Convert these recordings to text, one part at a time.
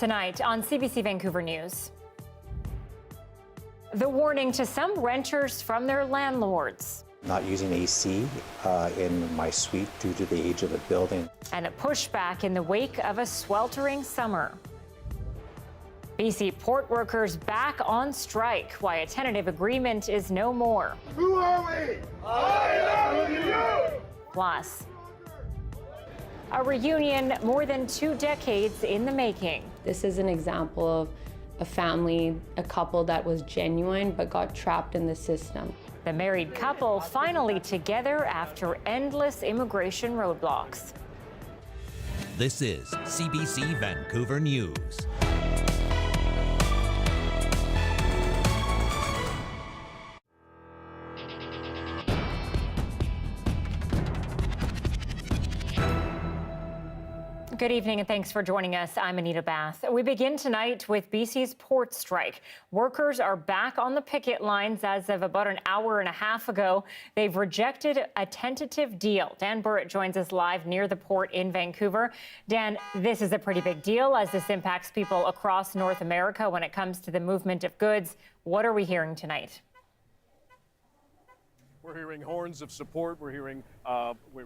Tonight on CBC Vancouver News. The warning to some renters from their landlords. Not using AC in my suite due to the age of the building. And a pushback in the wake of a sweltering summer. BC port workers back on strike, why a tentative agreement is no more. Who are we? I am you! Plus, a reunion more than 2 decades in the making. This is an example of a family, a couple that was genuine but got trapped in the system. The married couple finally together after endless immigration roadblocks. This is CBC Vancouver News. Good evening and thanks for joining us. I'm Anita Bathe. We begin tonight with BC's port strike. Workers are back on the picket lines as of about an hour and a half ago. They've rejected a tentative deal. Dan Burrett joins us live near the port in Vancouver. Dan, this is a pretty big deal as this impacts people across North America when it comes to the movement of goods. What are we hearing tonight? We're hearing horns of support. We're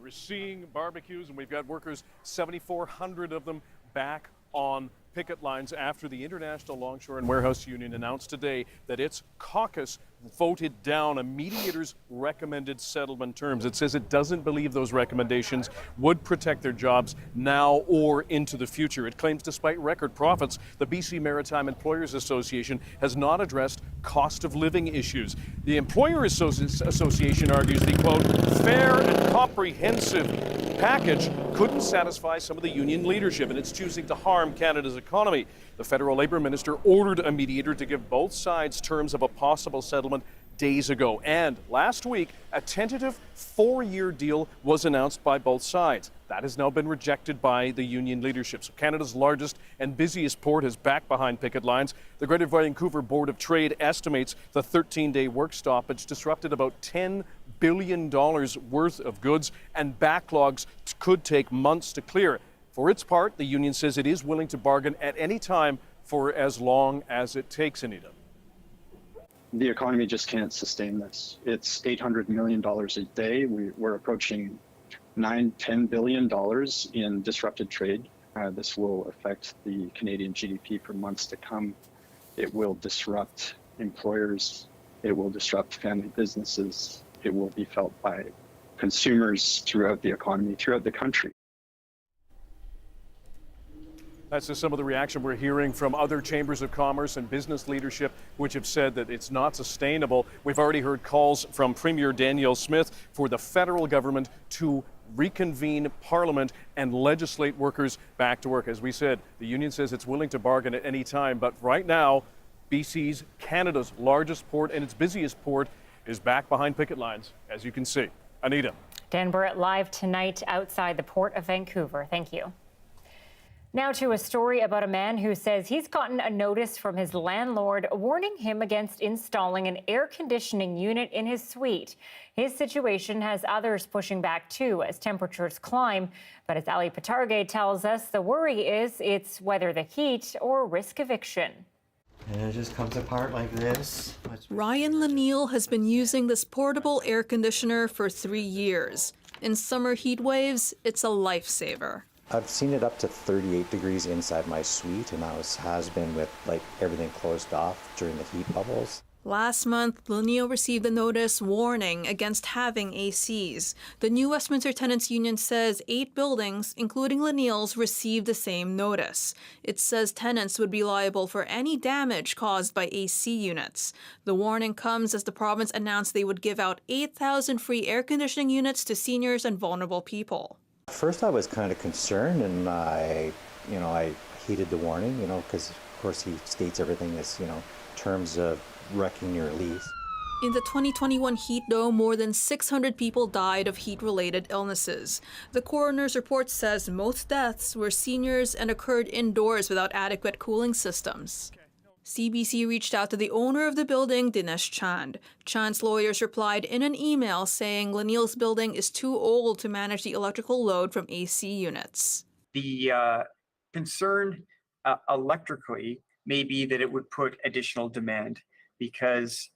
seeing barbecues, and we've got workers, 7,400 of them, back on picket lines after the International Longshore and Warehouse Union announced today that its caucus voted down a mediator's recommended settlement terms. It says it doesn't believe those recommendations would protect their jobs now or into the future. It claims despite record profits, the BC Maritime Employers Association has not addressed cost of living issues. The Employer Association argues the, quote, fair and comprehensive package couldn't satisfy some of the union leadership, and it's choosing to harm Canada's economy. The federal labor minister ordered a mediator to give both sides terms of a possible settlement days ago. And last week, a tentative 4-year deal was announced by both sides. That has now been rejected by the union leadership. So Canada's largest and busiest port is back behind picket lines. The Greater Vancouver Board of Trade estimates the 13-day work stoppage disrupted about $10 billion worth of goods, and backlogs could take months to clear. For its part, the union says it is willing to bargain at any time for as long as it takes, Anita. The economy just can't sustain this. It's $800 million a day. We're approaching $10 billion in disrupted trade. This will affect the Canadian GDP for months to come. It will disrupt employers. It will disrupt family businesses. It will be felt by consumers throughout the economy, throughout the country. That's just some of the reaction we're hearing from other chambers of commerce and business leadership, which have said that it's not sustainable. We've already heard calls from Premier Danielle Smith for the federal government to reconvene Parliament and legislate workers back to work. As we said, the union says it's willing to bargain at any time, but right now, BC's, Canada's largest port and its busiest port is back behind picket lines, as you can see. Anita. Dan Burrett live tonight outside the Port of Vancouver. Thank you. Now to a story about a man who says he's gotten a notice from his landlord warning him against installing an air conditioning unit in his suite. His situation has others pushing back too as temperatures climb. But as Ali Patargay tells us, the worry is it's whether the heat or risk eviction. And it just comes apart like this. Ryan Laniel has been using this portable air conditioner for 3 years. In summer heat waves, it's a lifesaver. I've seen it up to 38 degrees inside my suite, and that has been with everything closed off during the heat bubbles. Last month, Laniel received a notice warning against having ACs. The New Westminster Tenants Union says 8 buildings, including Laniel's, received the same notice. It says tenants would be liable for any damage caused by AC units. The warning comes as the province announced they would give out 8,000 free air conditioning units to seniors and vulnerable people. At first I was kind of concerned, and I heeded the warning, because of course he states everything is, terms of wrecking your lease. In the 2021 heat dome, more than 600 people died of heat-related illnesses. The coroner's report says most deaths were seniors and occurred indoors without adequate cooling systems. CBC reached out to the owner of the building, Dinesh Chand. Chand's lawyers replied in an email saying Laniel's building is too old to manage the electrical load from AC units. The concern electrically may be that it would put additional demand, because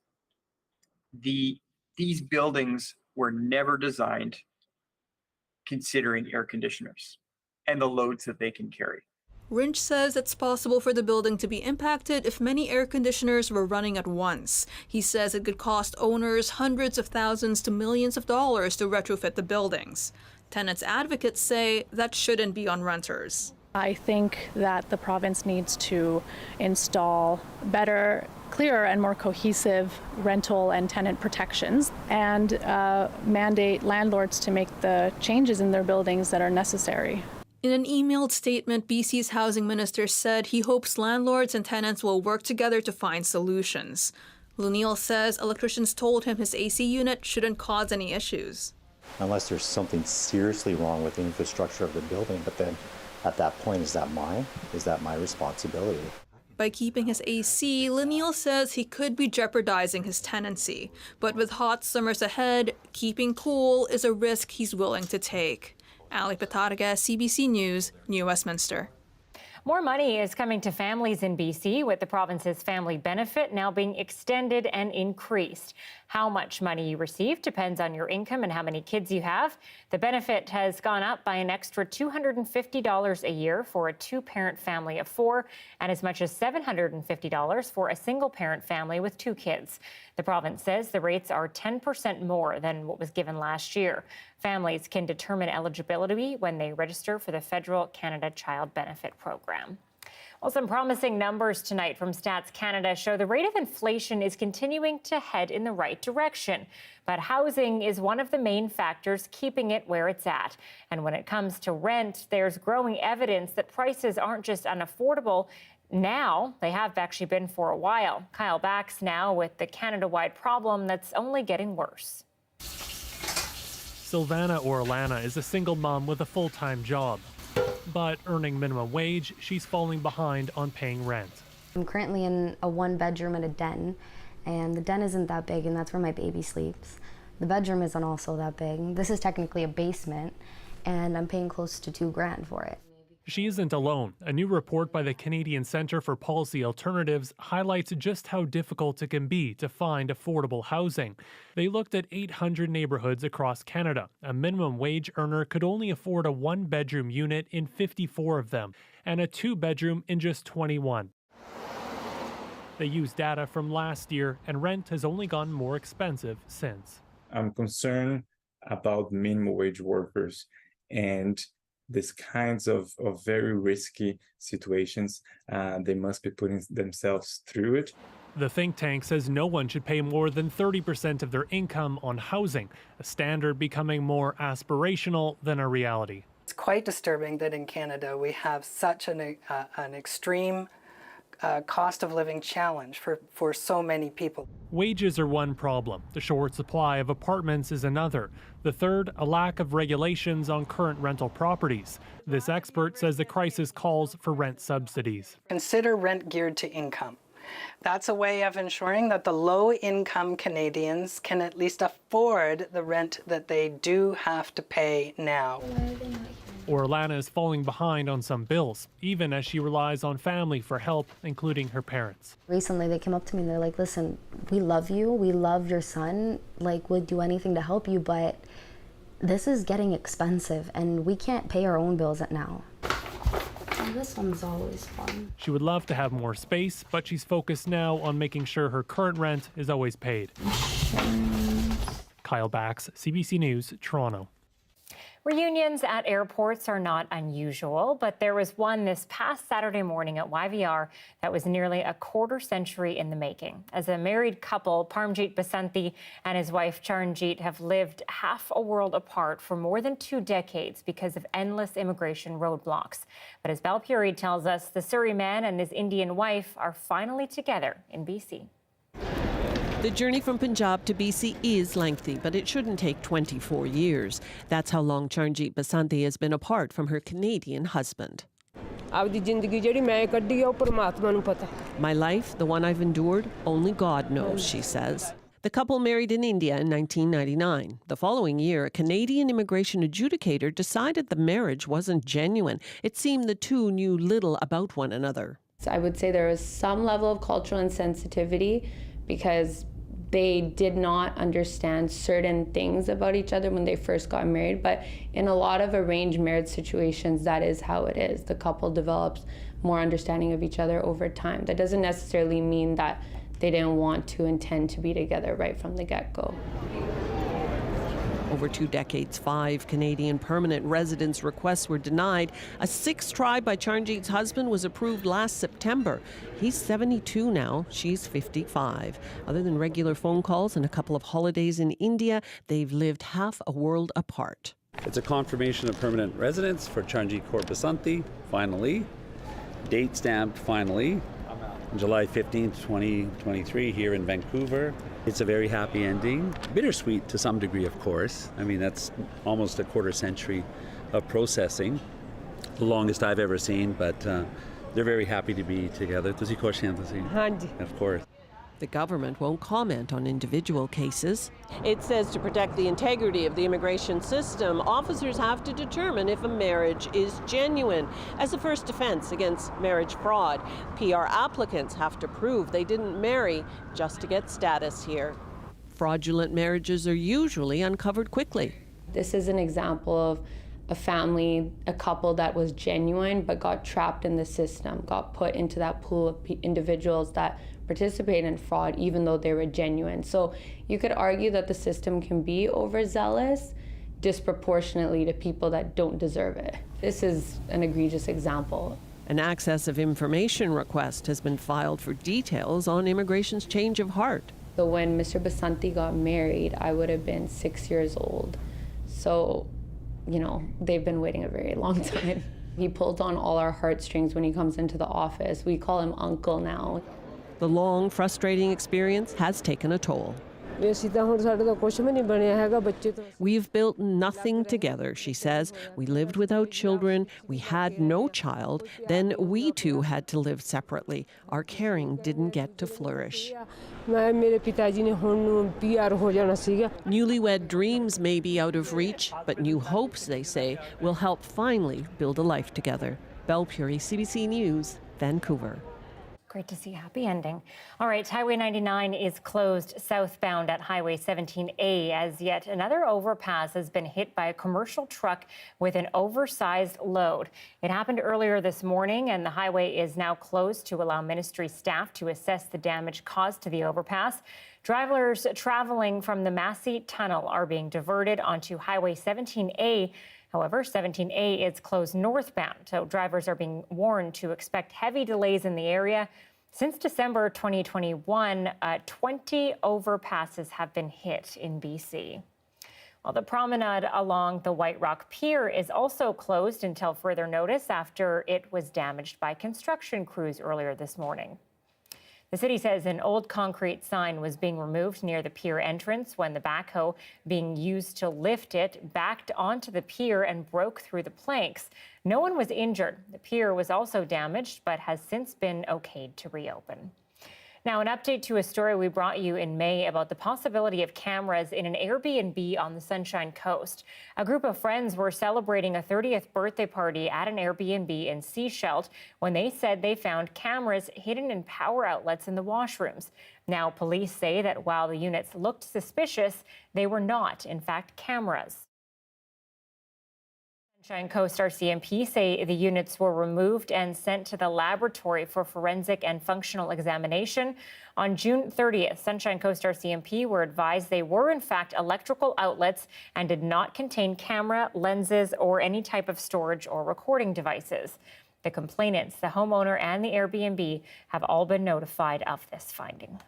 these buildings were never designed considering air conditioners and the loads that they can carry. Rinch says it's possible for the building to be impacted if many air conditioners were running at once. He says it could cost owners hundreds of thousands to millions of dollars to retrofit the buildings. Tenants advocates say that shouldn't be on renters. I think that the province needs to install better, clearer, and more cohesive rental and tenant protections, and mandate landlords to make the changes in their buildings that are necessary. In an emailed statement, BC's housing minister said he hopes landlords and tenants will work together to find solutions. Lunil says electricians told him his AC unit shouldn't cause any issues. Unless there's something seriously wrong with the infrastructure of the building, but then at that point, is that mine? Is that my responsibility? By keeping his AC, Lunil says he could be jeopardizing his tenancy. But with hot summers ahead, keeping cool is a risk he's willing to take. Ali Patarga, CBC News, New Westminster. More money is coming to families in BC, with the province's family benefit now being extended and increased. How much money you receive depends on your income and how many kids you have. The benefit has gone up by an extra $250 a year for a two-parent family of 4, and as much as $750 for a single-parent family with 2 kids. The province says the rates are 10% more than what was given last year. Families can determine eligibility when they register for the federal Canada Child Benefit Program. Well, some promising numbers tonight from Stats Canada show the rate of inflation is continuing to head in the right direction. But housing is one of the main factors keeping it where it's at. And when it comes to rent, there's growing evidence that prices aren't just unaffordable now, they have actually been for a while. Kyle Bax now with the Canada-wide problem that's only getting worse. Silvana Orlana is a single mom with a full-time job. But earning minimum wage, she's falling behind on paying rent. I'm currently in a 1-bedroom and a den, and the den isn't that big, and that's where my baby sleeps. The bedroom isn't also that big. This is technically a basement, and I'm paying close to $2,000 for it. She isn't alone. A new report by the Canadian Centre for Policy Alternatives highlights just how difficult it can be to find affordable housing. They looked at 800 neighborhoods across Canada. A minimum wage earner could only afford a 1-bedroom unit in 54 of them, and a 2-bedroom in just 21. They used data from last year, and rent has only gotten more expensive since. I'm concerned about minimum wage workers and these kinds of very risky situations. They must be putting themselves through it. The think tank says no one should pay more than 30% of their income on housing, a standard becoming more aspirational than a reality. It's quite disturbing that in Canada we have such an extreme cost of living challenge for so many people. Wages are one problem. The short supply of apartments is another. The third, a lack of regulations on current rental properties. This expert says the crisis calls for rent subsidies. Consider rent geared to income. That's a way of ensuring that the low-income Canadians can at least afford the rent that they do have to pay now. Orlana is falling behind on some bills, even as she relies on family for help, including her parents. Recently, they came up to me and they're like, listen, we love you, we love your son, like, we'd do anything to help you, but this is getting expensive and we can't pay our own bills now. This one's always fun. She would love to have more space, but she's focused now on making sure her current rent is always paid. Kyle Bax, CBC News, Toronto. Reunions at airports are not unusual, but there was one this past Saturday morning at YVR that was nearly a quarter-century in the making. As a married couple, Parmjeet Basanthi and his wife Charanjit have lived half a world apart for more than 2 decades because of endless immigration roadblocks. But as Balpuri tells us, the Surrey man and his Indian wife are finally together in BC. The journey from Punjab to BC is lengthy, but it shouldn't take 24 years. That's how long Charanjit Basanthi has been apart from her Canadian husband. My life, the one I've endured, only God knows, she says. The couple married in India in 1999. The following year, a Canadian immigration adjudicator decided the marriage wasn't genuine. It seemed the two knew little about one another. So I would say there was some level of cultural insensitivity because they did not understand certain things about each other when they first got married. But in a lot of arranged marriage situations, that is how it is. The couple develops more understanding of each other over time. That doesn't necessarily mean that they didn't want to intend to be together right from the get-go. Over 2 decades, 5 Canadian permanent residence requests were denied. A 6th try by Charnjeet's husband was approved last September. He's 72 now, she's 55. Other than regular phone calls and a couple of holidays in India, they've lived half a world apart. It's a confirmation of permanent residence for Charnjeet Kaur Basanti, finally. Date stamped, finally. July 15th, 2023, here in Vancouver. It's a very happy ending. Bittersweet to some degree, of course. I mean, that's almost a quarter century of processing. The longest I've ever seen, but they're very happy to be together. Of course. The government won't comment on individual cases. It says to protect the integrity of the immigration system, officers have to determine if a marriage is genuine as a first defense against marriage fraud. PR applicants have to prove they didn't marry just to get status here. Fraudulent marriages are usually uncovered quickly. This is an example of a family, a couple that was genuine but got trapped in the system, got put into that pool of individuals that participate in fraud even though they were genuine. So you could argue that the system can be overzealous disproportionately to people that don't deserve it. This is an egregious example. An access of information request has been filed for details on immigration's change of heart. So when Mr. Basanti got married, I would have been 6 years old. So, you know, they've been waiting a very long time. He pulled on all our heartstrings when he comes into the office. We call him Uncle now. The long, frustrating experience has taken a toll. We've built nothing together, she says. We lived without children. We had no child. Then we too had to live separately. Our caring didn't get to flourish. Newlywed dreams may be out of reach, but new hopes, they say, will help finally build a life together. Belle Puri, CBC News, Vancouver. Great to see a happy ending. All right, Highway 99 is closed southbound at Highway 17A as yet another overpass has been hit by a commercial truck with an oversized load. It happened earlier this morning, and the highway is now closed to allow ministry staff to assess the damage caused to the overpass. Travelers traveling from the Massey Tunnel are being diverted onto Highway 17A. However, 17A is closed northbound, so drivers are being warned to expect heavy delays in the area. Since December 2021, 20 overpasses have been hit in BC. Well, the promenade along the White Rock Pier is also closed until further notice after it was damaged by construction crews earlier this morning. The city says an old concrete sign was being removed near the pier entrance when the backhoe being used to lift it backed onto the pier and broke through the planks. No one was injured. The pier was also damaged, but has since been okayed to reopen. Now, an update to a story we brought you in May about the possibility of cameras in an Airbnb on the Sunshine Coast. A group of friends were celebrating a 30th birthday party at an Airbnb in Sechelt when they said they found cameras hidden in power outlets in the washrooms. Now, police say that while the units looked suspicious, they were not, in fact, cameras. Sunshine Coast RCMP say the units were removed and sent to the laboratory for forensic and functional examination. On June 30th, Sunshine Coast RCMP were advised they were in fact electrical outlets and did not contain camera, lenses, or any type of storage or recording devices. The complainants, the homeowner, and the Airbnb have all been notified of this finding.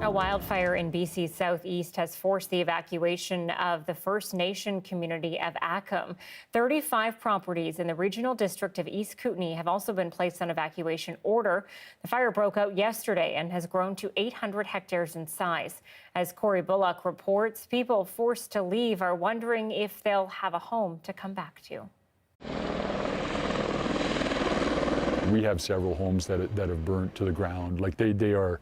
A wildfire in BC's southeast has forced the evacuation of the First Nation community of Akum. 35 properties in the regional district of East Kootenay have also been placed on evacuation order. The fire broke out yesterday and has grown to 800 hectares in size. As Corey Bullock reports, people forced to leave are wondering if they'll have a home to come back to. We have several homes that have burnt to the ground. Like they're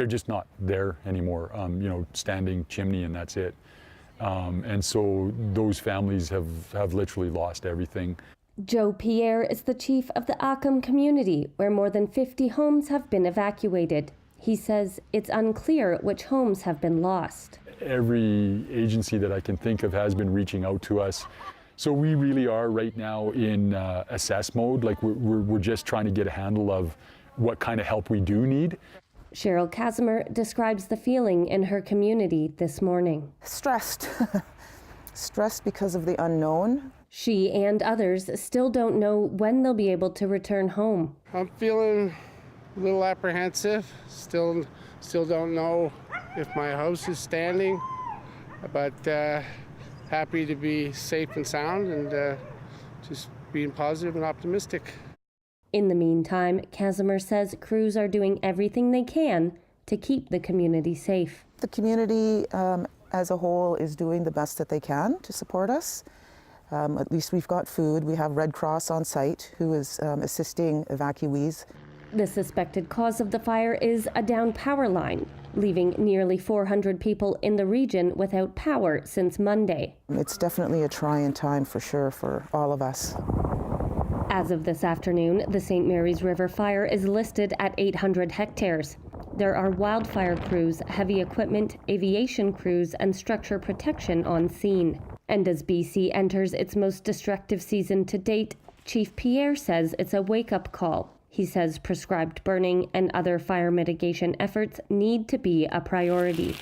just not there anymore. You know, standing chimney and that's it. And so those families have literally lost everything. Joe Pierre is the chief of the Akum community, where more than 50 homes have been evacuated. He says it's unclear which homes have been lost. Every agency that I can think of has been reaching out to us. So we really are right now in assess mode. Like we're just trying to get a handle of what kind of help we do need. Cheryl Casimir describes the feeling in her community this morning. Stressed. Stressed because of the unknown. She and others still don't know when they'll be able to return home. I'm feeling a little apprehensive. Still don't know if my house is standing, but happy to be safe and sound and just being positive and optimistic. In the meantime, Casimir says crews are doing everything they can to keep the community safe. The community as a whole is doing the best that they can to support us. At least we've got food. We have Red Cross on site who is assisting evacuees. The suspected cause of the fire is a down power line, leaving nearly 400 people in the region without power since Monday. It's definitely a trying time for sure for all of us. As of this afternoon, the St. Mary's River fire is listed at 800 hectares. There are wildfire crews, heavy equipment, aviation crews, and structure protection on scene. And as BC enters its most destructive season to date, Chief Pierre says it's a wake-up call. He says prescribed burning and other fire mitigation efforts need to be a priority.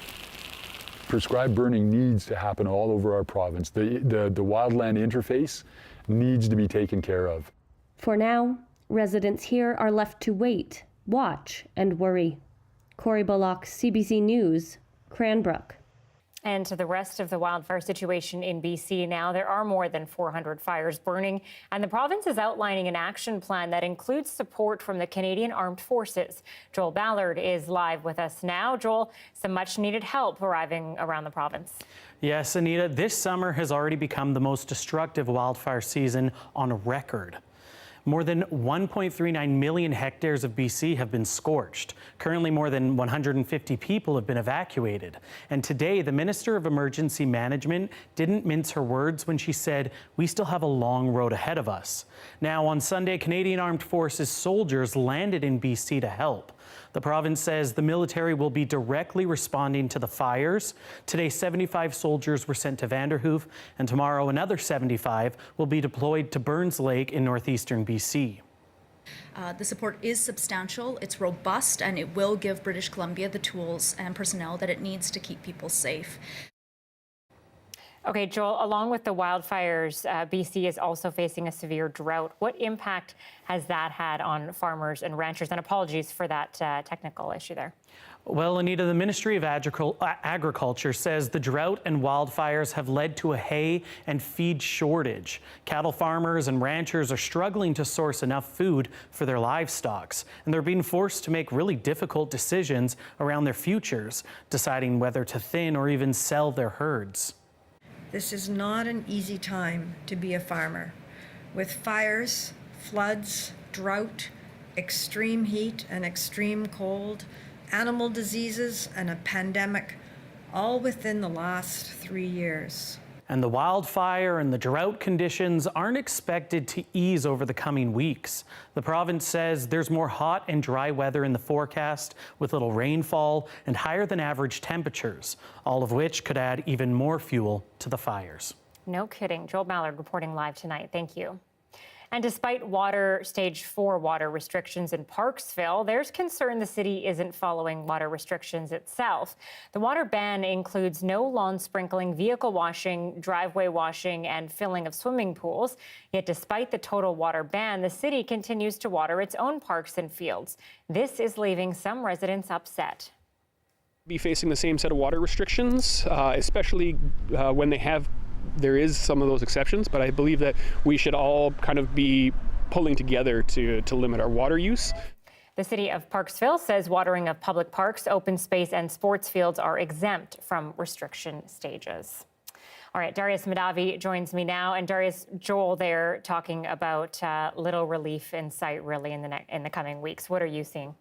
Prescribed burning needs to happen all over our province. The wildland interface needs to be taken care of. For now, residents here are left to wait, watch, and worry. Corey Bullock, CBC News, Cranbrook. And to the rest of the wildfire situation in BC now, there are more than 400 fires burning, and the province is outlining an action plan that includes support from the Canadian Armed Forces. Joel Ballard is live with us now. Joel, some much-needed help arriving around the province. Yes, Anita, this summer has already become the most destructive wildfire season on record. More than 1.39 million hectares of BC have been scorched. Currently, more than 150 people have been evacuated. And today, the Minister of Emergency Management didn't mince her words when she said, "We still have a long road ahead of us." Now, on Sunday, Canadian Armed Forces soldiers landed in BC to help. The province says the military will be directly responding to the fires. Today, 75 soldiers were sent to Vanderhoof, and tomorrow another 75 will be deployed to Burns Lake in northeastern BC. The support is substantial, it's robust, and it will give British Columbia the tools and personnel that it needs to keep people safe. Okay, Joel, along with the wildfires, BC is also facing a severe drought. What impact has that had on farmers and ranchers? And apologies for that technical issue there. Well, Anita, the Ministry of Agriculture says the drought and wildfires have led to a hay and feed shortage. Cattle farmers and ranchers are struggling to source enough food for their livestock, and they're being forced to make really difficult decisions around their futures, deciding whether to thin or even sell their herds. This is not an easy time to be a farmer. With fires, floods, drought, extreme heat and extreme cold, animal diseases, and a pandemic, all within the last 3 years. And the wildfire and the drought conditions aren't expected to ease over the coming weeks. The province says there's more hot and dry weather in the forecast, with little rainfall and higher than average temperatures, all of which could add even more fuel to the fires. No kidding. Joel Ballard reporting live tonight. Thank you. And despite stage 4 water restrictions in Parksville, there's concern the city isn't following water restrictions itself. The water ban includes no lawn sprinkling, vehicle washing, driveway washing, and filling of swimming pools. Yet despite the total water ban, the city continues to water its own parks and fields. This is leaving some residents upset. Be facing the same set of water restrictions, especially when there is some of those exceptions, but I believe that we should all kind of be pulling together to limit our water use. The city of Parksville says watering of public parks, open space, and sports fields are exempt from restriction stages. All right, Darius Madavi joins me now. And Darius, Joel there talking about little relief in sight really in the coming weeks. What are you seeing?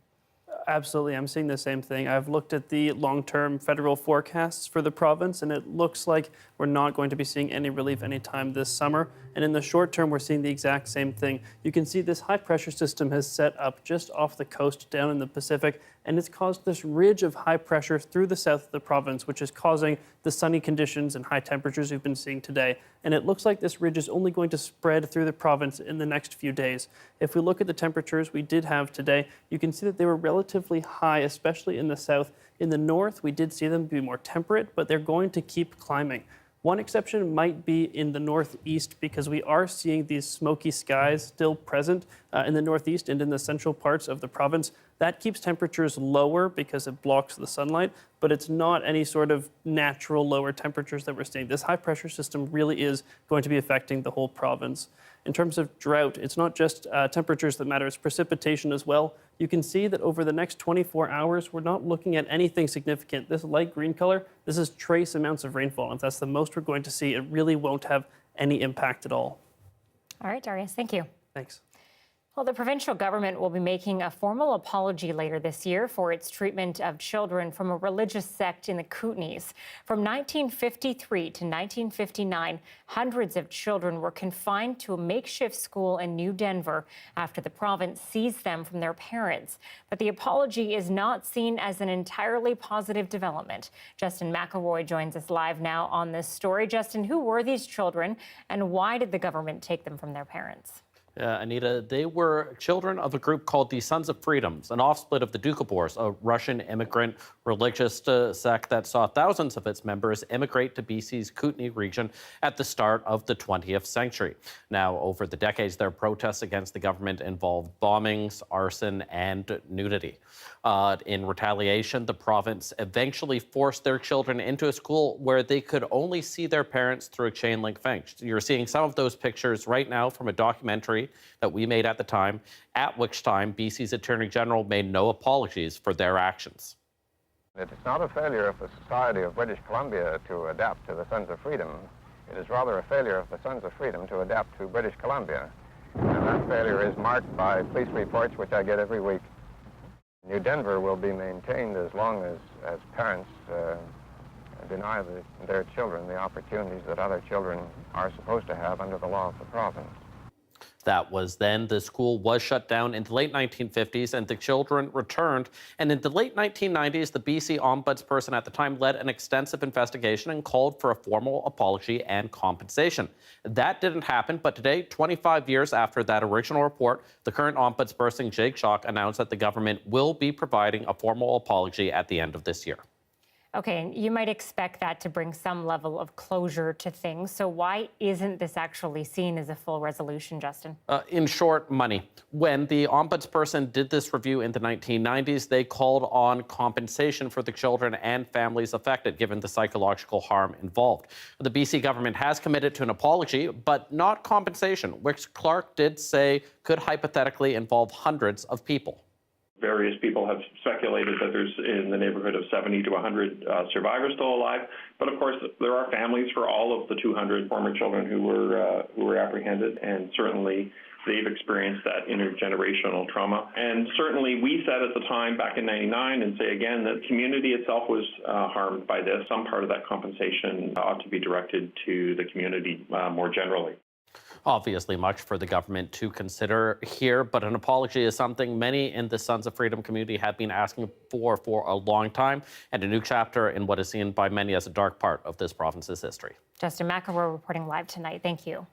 Absolutely, I'm seeing the same thing. I've looked at the long-term federal forecasts for the province, and it looks like we're not going to be seeing any relief anytime this summer. And in the short term, we're seeing the exact same thing. You can see this high-pressure system has set up just off the coast down in the Pacific, and it's caused this ridge of high pressure through the south of the province, which is causing the sunny conditions and high temperatures we've been seeing today. And it looks like this ridge is only going to spread through the province in the next few days. If we look at the temperatures we did have today, you can see that they were relatively high, especially in the south. In the north, we did see them be more temperate, but they're going to keep climbing. One exception might be in the northeast, because we are seeing these smoky skies still present in the northeast and in the central parts of the province. That keeps temperatures lower because it blocks the sunlight, but it's not any sort of natural lower temperatures that we're seeing. This high pressure system really is going to be affecting the whole province. In terms of drought, it's not just temperatures that matter, it's precipitation as well. You can see that over the next 24 hours, we're not looking at anything significant. This light green color, this is trace amounts of rainfall. If that's the most we're going to see, it really won't have any impact at all. All right, Darius, thank you. Thanks. Well, the provincial government will be making a formal apology later this year for its treatment of children from a religious sect in the Kootenays. From 1953 to 1959, hundreds of children were confined to a makeshift school in New Denver after the province seized them from their parents. But the apology is not seen as an entirely positive development. Justin McElroy joins us live now on this story. Justin, who were these children and why did the government take them from their parents? Anita, they were children of a group called the Sons of Freedoms, an offsplit of the Doukhobors, a Russian immigrant religious sect that saw thousands of its members immigrate to BC's Kootenay region at the start of the 20th century. Now, over the decades, their protests against the government involved bombings, arson, and nudity. In retaliation, the province eventually forced their children into a school where they could only see their parents through a chain-link fence. You're seeing some of those pictures right now from a documentary that we made at the time, at which time BC's Attorney General made no apologies for their actions. It is not a failure of the Society of British Columbia to adapt to the Sons of Freedom. It is rather a failure of the Sons of Freedom to adapt to British Columbia. And that failure is marked by police reports, which I get every week. New Denver will be maintained as long as parents deny their children the opportunities that other children are supposed to have under the law of the province. That was then. The school was shut down in the late 1950s and the children returned. And in the late 1990s, the BC ombudsperson at the time led an extensive investigation and called for a formal apology and compensation. That didn't happen, but today, 25 years after that original report, the current ombudsperson, Jake Schock, announced that the government will be providing a formal apology at the end of this year. Okay, you might expect that to bring some level of closure to things. So why isn't this actually seen as a full resolution, Justin? In short, money. When the ombudsperson did this review in the 1990s, they called on compensation for the children and families affected, given the psychological harm involved. The BC government has committed to an apology, but not compensation, which Clark did say could hypothetically involve hundreds of people. Various people have speculated that there's in the neighborhood of 70 to 100 survivors still alive. But of course, there are families for all of the 200 former children who were apprehended, and certainly they've experienced that intergenerational trauma. And certainly we said at the time back in '99 and say again that the community itself was harmed by this. Some part of that compensation ought to be directed to the community more generally. Obviously much for the government to consider here, but an apology is something many in the Sons of Freedom community have been asking for a long time, and a new chapter in what is seen by many as a dark part of this province's history. Justin McElroy reporting live tonight. Thank you.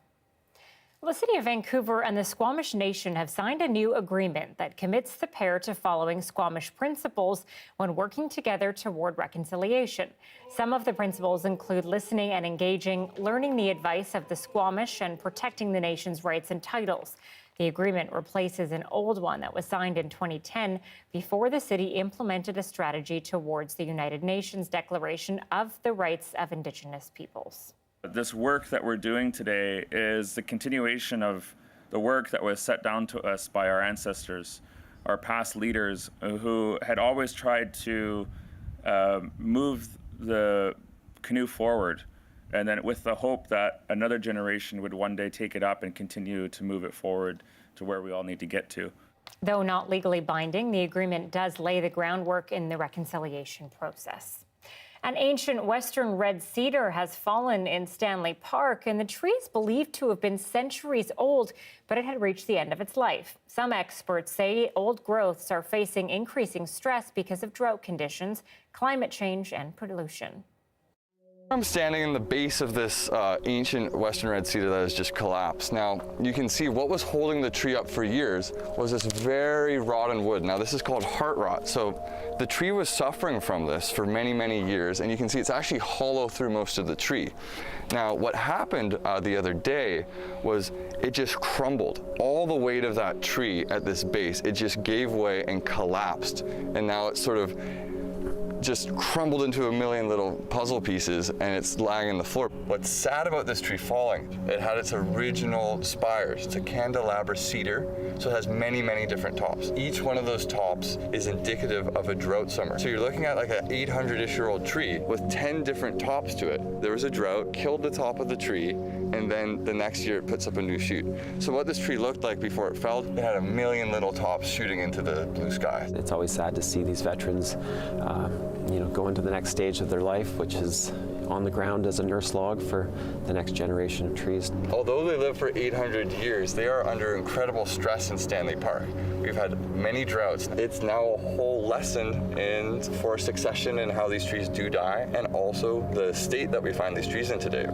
Well, the City of Vancouver and the Squamish Nation have signed a new agreement that commits the pair to following Squamish principles when working together toward reconciliation. Some of the principles include listening and engaging, learning the advice of the Squamish, and protecting the nation's rights and titles. The agreement replaces an old one that was signed in 2010 before the city implemented a strategy towards the United Nations Declaration of the Rights of Indigenous Peoples. This work that we're doing today is the continuation of the work that was set down to us by our ancestors, our past leaders who had always tried to move the canoe forward and then with the hope that another generation would one day take it up and continue to move it forward to where we all need to get to. Though not legally binding, the agreement does lay the groundwork in the reconciliation process. An ancient western red cedar has fallen in Stanley Park, and the tree is believed to have been centuries old, but it had reached the end of its life. Some experts say old growths are facing increasing stress because of drought conditions, climate change, and pollution. I'm standing in the base of this ancient western red cedar that has just collapsed. Now, you can see what was holding the tree up for years was this very rotten wood. Now, this is called heart rot. So the tree was suffering from this for many, many years, and you can see it's actually hollow through most of the tree. Now, what happened the other day was it just crumbled. All the weight of that tree at this base, it just gave way and collapsed. And now it's sort of just crumbled into a million little puzzle pieces, and it's lying on the floor. What's sad about this tree falling, it had its original spires. It's a candelabra cedar, so it has many, many different tops. Each one of those tops is indicative of a drought summer. So you're looking at like an 800-ish-year-old tree with 10 different tops to it. There was a drought, killed the top of the tree, and then the next year it puts up a new shoot. So what this tree looked like before it fell, it had a million little tops shooting into the blue sky. It's always sad to see these veterans go into the next stage of their life, which is on the ground as a nurse log for the next generation of trees. Although they live for 800 years, they are under incredible stress in Stanley Park. We've had many droughts. It's now a whole lesson in forest succession and how these trees do die, and also the state that we find these trees in today.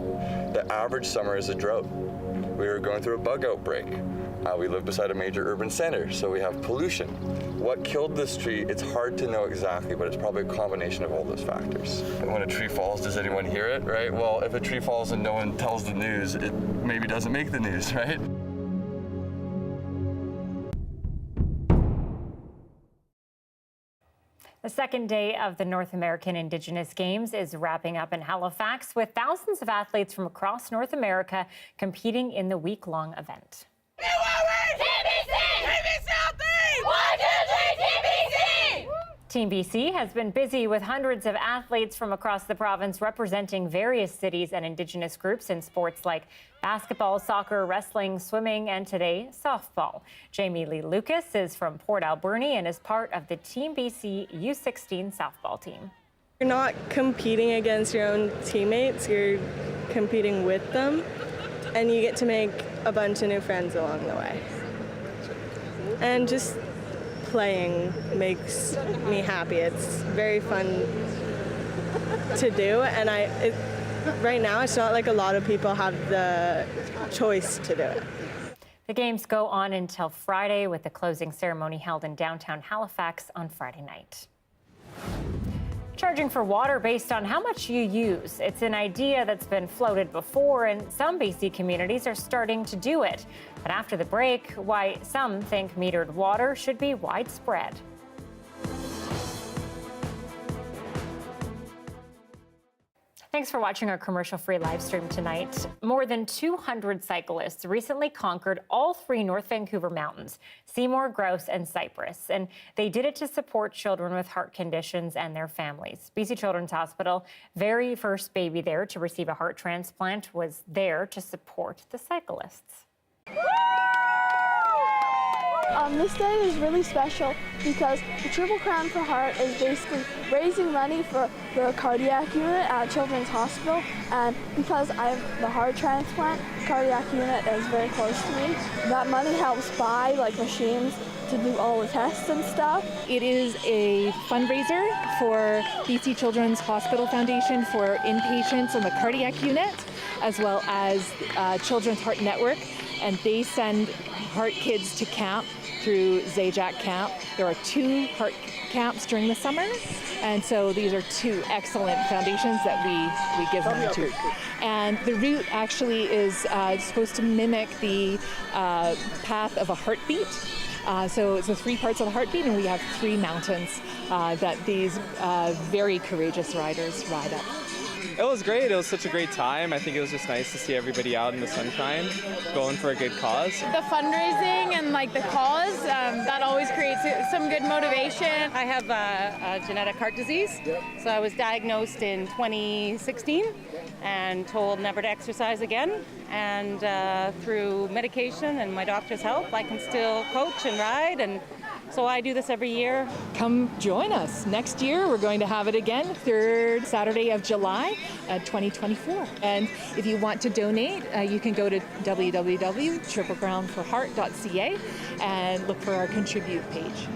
The average summer is a drought. We were going through a bug outbreak. We live beside a major urban center, so we have pollution. What killed this tree, it's hard to know exactly, but it's probably a combination of all those factors. And when a tree falls, does anyone hear it, right? Well, if a tree falls and no one tells the news, it maybe doesn't make the news, right? The second day of the North American Indigenous Games is wrapping up in Halifax, with thousands of athletes from across North America competing in the week-long event. Team BC has been busy with hundreds of athletes from across the province representing various cities and Indigenous groups in sports like basketball, soccer, wrestling, swimming, and today, softball. Jamie Lee Lucas is from Port Alberni and is part of the Team BC U16 softball team. You're not competing against your own teammates, you're competing with them, and you get to make a bunch of new friends along the way. And just playing makes me happy. It's very fun to do, and right now it's not like a lot of people have the choice to do it. The games go on until Friday, with the closing ceremony held in downtown Halifax on Friday night. Charging for water based on how much you use. It's an idea that's been floated before, and some BC communities are starting to do it. But after the break, why some think metered water should be widespread. Thanks for watching our commercial-free live stream tonight. More than 200 cyclists recently conquered all three North Vancouver mountains, Seymour, Grouse, and Cypress. And they did it to support children with heart conditions and their families. BC Children's Hospital, very first baby there to receive a heart transplant, was there to support the cyclists. This day is really special because the Triple Crown for Heart is basically raising money for the cardiac unit at Children's Hospital, and because I have the heart transplant, the cardiac unit is very close to me. That money helps buy like machines to do all the tests and stuff. It is a fundraiser for BC Children's Hospital Foundation for inpatients on the cardiac unit, as well as Children's Heart Network, and they send heart kids to camp through Zajac Camp. There are 2 heart camps during the summer, and so these are 2 excellent foundations that we give money to. And the route actually is supposed to mimic the path of a heartbeat. So it's the 3 parts of the heartbeat, and we have 3 mountains that these very courageous riders ride up. It was great. It was such a great time. I think it was just nice to see everybody out in the sunshine, going for a good cause. The fundraising and like the cause, that always creates some good motivation. I have a genetic heart disease, so I was diagnosed in 2016, and told never to exercise again. And through medication and my doctor's help, I can still coach and ride, and so I do this every year. Come join us. Next year, we're going to have it again, third Saturday of July, 2024. And if you want to donate, you can go to www.triplegroundforheart.ca and look for our contribute page.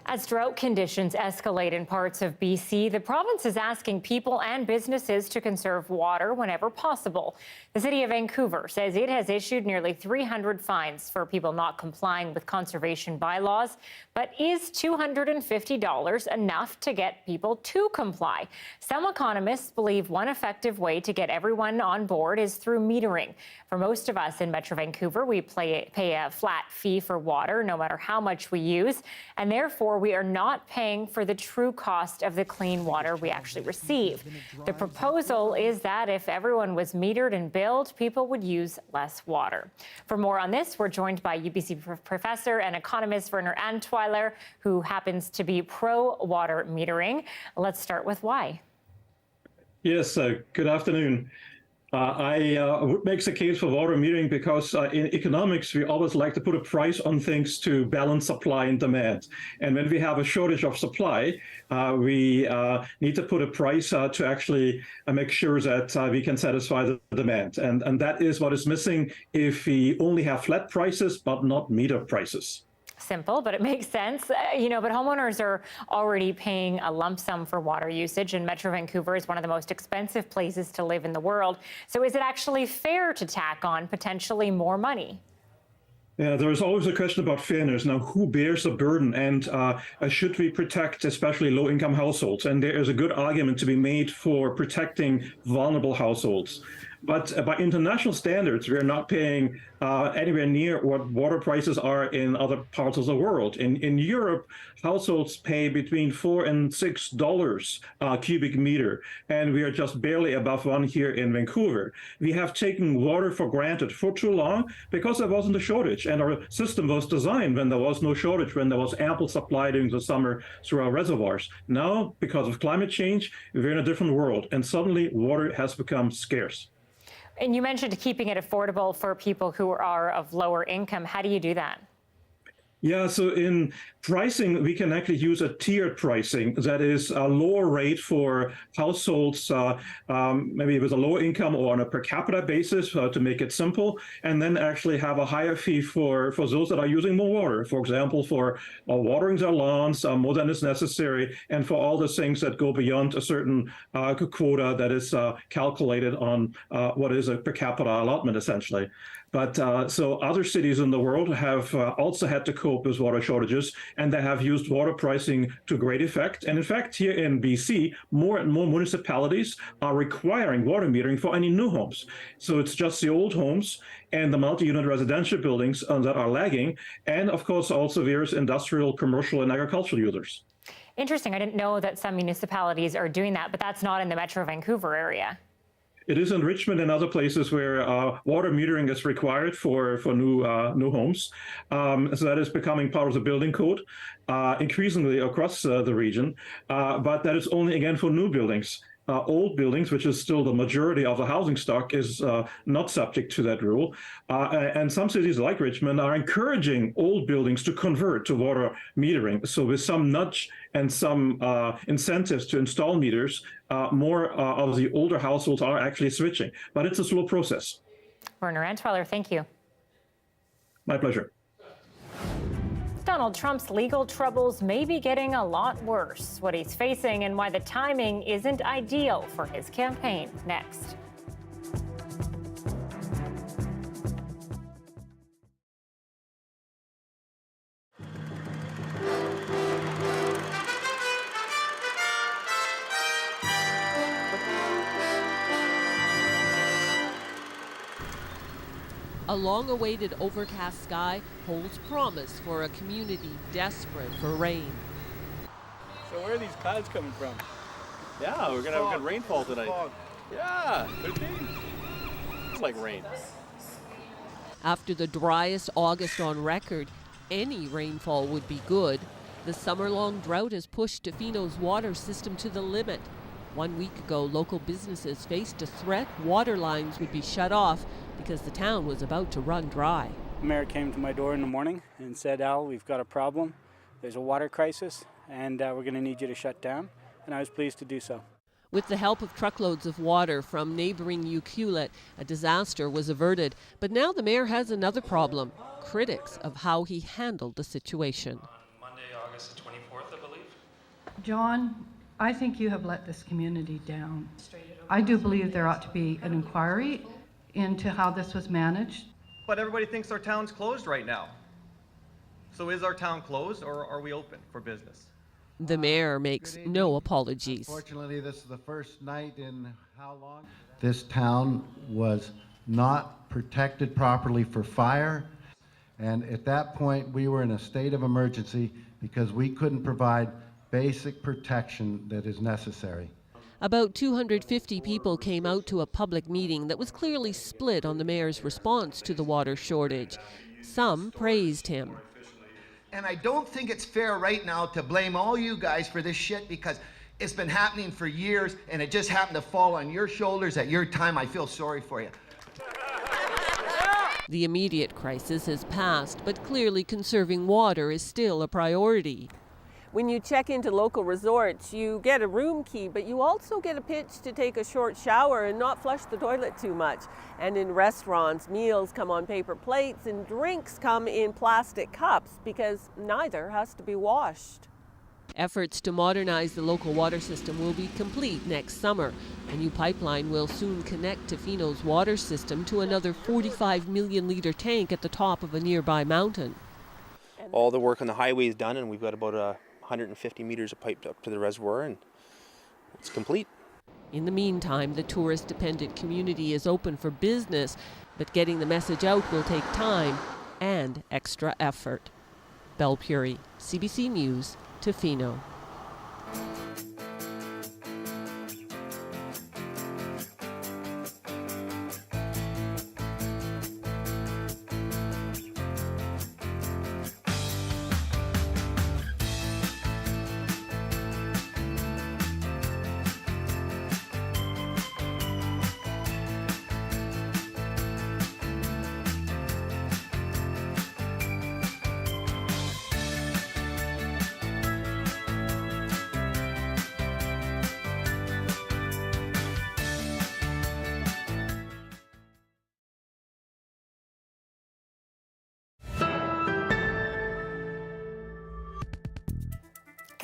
As drought conditions escalate in parts of BC, the province is asking people and businesses to conserve water whenever possible. The City of Vancouver says it has issued nearly 300 fines for people not complying with conservation bylaws. But is $250 enough to get people to comply? Some economists believe one effective way to get everyone on board is through metering. For most of us in Metro Vancouver, we pay a flat fee for water, no matter how much we use, and therefore we are not paying for the true cost of the clean water we actually receive. The proposal is that if everyone was metered and billed, people would use less water. For more on this, we're joined by UBC professor and economist Werner Antweiler, who happens to be pro-water metering. Let's start with why. Yes, good afternoon. What makes a case for water metering because in economics, we always like to put a price on things to balance supply and demand. And when we have a shortage of supply, we need to put a price to actually make sure that we can satisfy the demand. And that is what is missing if we only have flat prices, but not meter prices. Simple, but it makes sense. But homeowners are already paying a lump sum for water usage, and Metro Vancouver is one of the most expensive places to live in the world. So is it actually fair to tack on potentially more money? Yeah, there's always a question about fairness. Now, who bears the burden, and should we protect especially low-income households? And there is a good argument to be made for protecting vulnerable households. But by international standards, we're not paying anywhere near what water prices are in other parts of the world. In Europe, households pay between $4 and $6 cubic meter, and we are just barely above one here in Vancouver. We have taken water for granted for too long because there wasn't a shortage, and our system was designed when there was no shortage, when there was ample supply during the summer through our reservoirs. Now, because of climate change, we're in a different world, and suddenly water has become scarce. And you mentioned keeping it affordable for people who are of lower income. How do you do that? Yeah, so in pricing, we can actually use a tiered pricing. That is a lower rate for households, maybe with a lower income or on a per capita basis to make it simple, and then actually have a higher fee for those that are using more water. For example, for watering their lawns more than is necessary, and for all the things that go beyond a certain quota that is calculated on what is a per capita allotment, essentially. But so other cities in the world have also had to cope with water shortages, and they have used water pricing to great effect. And in fact, here in BC, more and more municipalities are requiring water metering for any new homes. So it's just the old homes and the multi-unit residential buildings that are lagging, and of course also various industrial, commercial, and agricultural users. Interesting. I didn't know that some municipalities are doing that, but that's not in the Metro Vancouver area. It is in Richmond and other places where water metering is required for new homes. So that is becoming part of the building code increasingly across the region. But that is only, again, for new buildings. Old buildings, which is still the majority of the housing stock, is not subject to that rule. And some cities like Richmond are encouraging old buildings to convert to water metering. So with some nudge and some incentives to install meters, more of the older households are actually switching. But it's a slow process. Werner Antweiler, thank you. My pleasure. Donald Trump's legal troubles may be getting a lot worse. What he's facing and why the timing isn't ideal for his campaign. Next. A long-awaited overcast sky holds promise for a community desperate for rain. So where are these clouds coming from? Yeah, we're gonna have good rainfall tonight. Yeah, could be. It's like rain. After the driest August on record, any rainfall would be good. The summer-long drought has pushed Fino's water system to the limit. 1 week ago, local businesses faced a threat water lines would be shut off because the town was about to run dry. The mayor came to my door in the morning and said, Al, we've got a problem. There's a water crisis, and we're going to need you to shut down. And I was pleased to do so. With the help of truckloads of water from neighboring Ucluelet, a disaster was averted. But now the mayor has another problem, critics of how he handled the situation. On Monday, August the 24th, I believe. John, I think you have let this community down. I do believe there ought to be an inquiry into how this was managed. But everybody thinks our town's closed right now. So is our town closed, or are we open for business? The mayor makes no apologies. Unfortunately, this is the first night in how long? This town was not protected properly for fire. And at that point, we were in a state of emergency because we couldn't provide basic protection that is necessary. About 250 people came out to a public meeting that was clearly split on the mayor's response to the water shortage. Some praised him. And I don't think it's fair right now to blame all you guys for this shit because it's been happening for years and it just happened to fall on your shoulders at your time. I feel sorry for you. The immediate crisis has passed, but clearly conserving water is still a priority. When you check into local resorts, you get a room key, but you also get a pitch to take a short shower and not flush the toilet too much. And in restaurants, meals come on paper plates and drinks come in plastic cups because neither has to be washed. Efforts to modernize the local water system will be complete next summer. A new pipeline will soon connect to Fino's water system to another 45 million litre tank at the top of a nearby mountain. All the work on the highway is done, and we've got about 150 meters of pipe up to the reservoir, and it's complete. In the meantime, the tourist-dependent community is open for business, but getting the message out will take time and extra effort. Belle Puri, CBC News, Fino.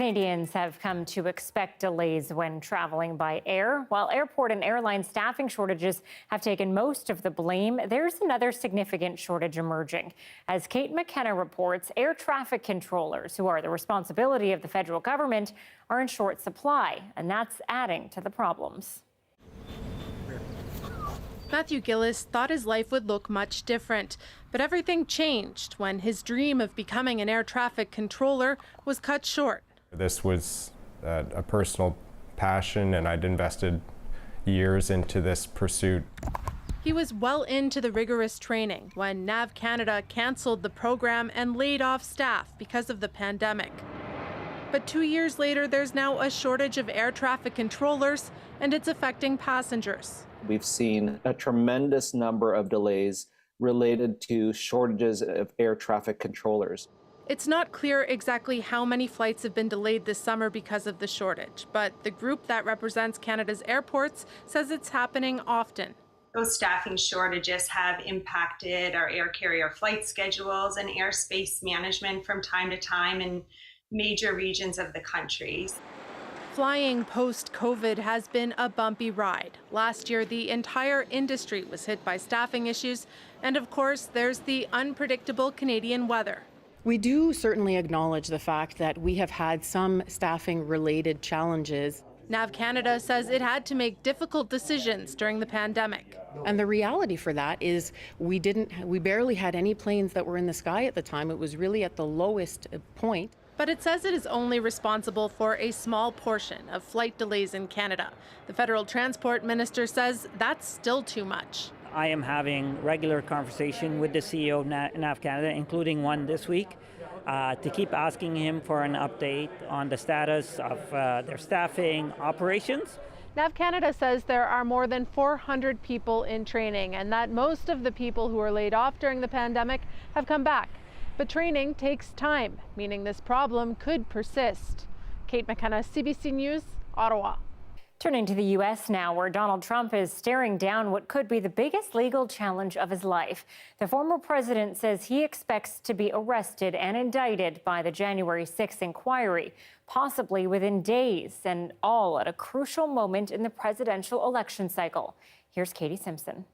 Canadians have come to expect delays when traveling by air. While airport and airline staffing shortages have taken most of the blame, there's another significant shortage emerging. As Kate McKenna reports, air traffic controllers, who are the responsibility of the federal government, are in short supply, and that's adding to the problems. Matthew Gillis thought his life would look much different, but everything changed when his dream of becoming an air traffic controller was cut short. This was a personal passion, and I'd invested years into this pursuit. He was well into the rigorous training when NAV Canada canceled the program and laid off staff because of the pandemic. But 2 years later, there's now a shortage of air traffic controllers, and it's affecting passengers. We've seen a tremendous number of delays related to shortages of air traffic controllers. It's not clear exactly how many flights have been delayed this summer because of the shortage, but the group that represents Canada's airports says it's happening often. Those staffing shortages have impacted our air carrier flight schedules and airspace management from time to time in major regions of the country. Flying post-COVID has been a bumpy ride. Last year, the entire industry was hit by staffing issues, and of course, there's the unpredictable Canadian weather. We do certainly acknowledge the fact that we have had some staffing-related challenges. NAV Canada says it had to make difficult decisions during the pandemic. And the reality for that is we barely had any planes that were in the sky at the time. It was really at the lowest point. But it says it is only responsible for a small portion of flight delays in Canada. The federal transport minister says that's still too much. I am having regular conversation with the CEO of NAV Canada, including one this week, to keep asking him for an update on the status of their staffing operations. NAV Canada says there are more than 400 people in training and that most of the people who were laid off during the pandemic have come back. But training takes time, meaning this problem could persist. Kate McKenna, CBC News, Ottawa. Turning to the U.S. now, where Donald Trump is staring down what could be the biggest legal challenge of his life. The former president says he expects to be arrested and indicted by the January 6th inquiry, possibly within days, and all at a crucial moment in the presidential election cycle. Here's Katie Simpson.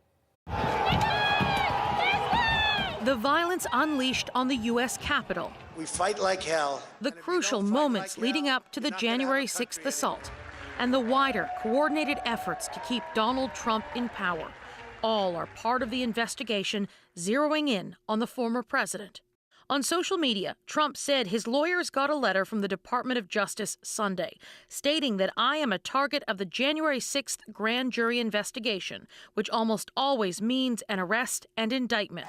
The violence unleashed on the U.S. Capitol. We fight like hell. The crucial moments leading up to the January 6th assault. And the wider, coordinated efforts to keep Donald Trump in power. All are part of the investigation zeroing in on the former president. On social media, Trump said his lawyers got a letter from the Department of Justice Sunday, stating that I am a target of the January 6th grand jury investigation, which almost always means an arrest and indictment.